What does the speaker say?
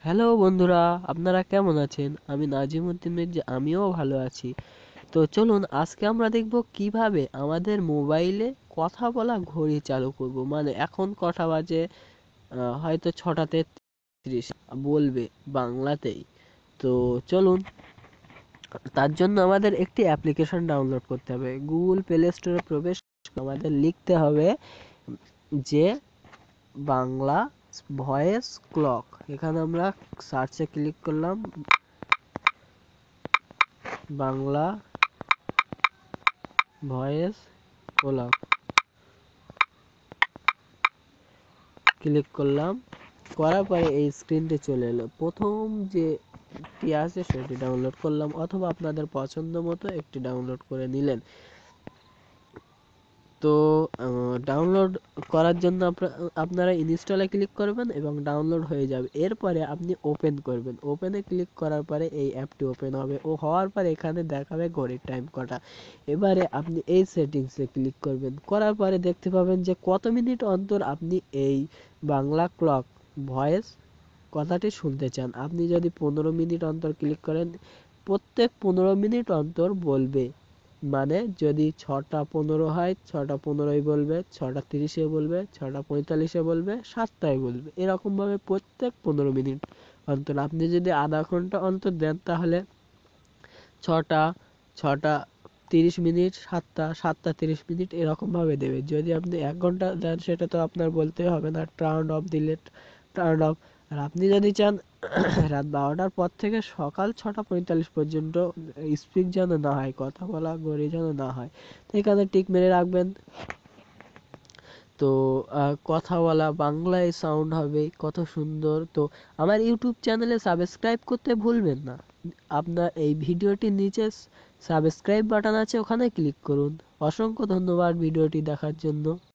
Hello বন্ধুরা, আপনারা কেমন আছেন? আমি নাজিমুদ্দিন মির্জা, আমিও ভালো আছি। তো চলুন আজকে আমরা দেখব কিভাবে আমাদের মোবাইলে কথা বলা ঘড়ি চালু করব। মানে এখন কটা বাজে? হয়তো 6টা 33 বলবে বাংলাতেই। তো চলুন, তার জন্য আমাদের একটি অ্যাপ্লিকেশন ডাউনলোড করতে হবে। গুগল প্লে স্টোরে প্রবেশ করে আমাদের লিখতে হবে যে বাংলা ভয়েস ক্লক। এখানে আমরা সার্চে ক্লিক করলাম, বাংলা ভয়েস ক্লক ক্লিক করলাম। করার পরে এই স্ক্রিনটি চলে এলো। প্রথম যেটি আছে সেটি ডাউনলোড করলাম, অথবা আপনাদের পছন্দ মতো একটি ডাউনলোড করে নিলেন। তো ডাউনলোড করার জন্য আপনারা ইনস্টলে ক্লিক করবেন এবং ডাউনলোড হয়ে যাবে। এরপরে আপনি ওপেন করবেন। ওপেনে ক্লিক করার পরে এই অ্যাপটি ওপেন হবে, ও হওয়ার পরে এখানে দেখাবে ঘড়ির টাইম কটা। এবারে আপনি এই সেটিংসে ক্লিক করবেন। করার পরে দেখতে পাবেন যে কত মিনিট অন্তর আপনি এই বাংলা ক্লক ভয়েস কথাটি শুনতে চান। আপনি যদি 15 মিনিট অন্তর ক্লিক করেন, প্রত্যেক 15 মিনিট অন্তর বলবে। মানে যদি 6টা 15 হয়, 6টা 15-ই বলবে, 6টা 30-এ বলবে, 6টা 45-এ বলবে, 7টায় বলবে। এরকম ভাবে প্রত্যেক 15 মিনিট অন্তর। আপনি যদি আধা ঘন্টা অন্তর দেন তাহলে 6টা, 6টা 30 মিনিট, 7টা 30 মিনিট এরকম ভাবে দেবে। যদি আপনি 1 ঘন্টা দেন সেটা তো আপনার বলতে হবে না, টার্ন অফ দিলে টার্ন অফ। আর আপনি যদি চান রাত 12টার পর থেকে সকাল 6টা 45 পর্যন্ত স্পিক যেন না হয়, কথা বলা ঘড়ি যেন না হয়, তো এখানে টিক মেরে রাখবেন। তো কথা বলা বাংলায় সাউন্ড হবে, কত সুন্দর। তো আমার ইউটিউব চ্যানেলে সাবস্ক্রাইব করতে ভুলবেন না। আপনার এই ভিডিওটির নিচে সাবস্ক্রাইব বাটন আছে, ওখানে ক্লিক করুন। অসংখ্য ধন্যবাদ ভিডিওটি দেখার জন্য।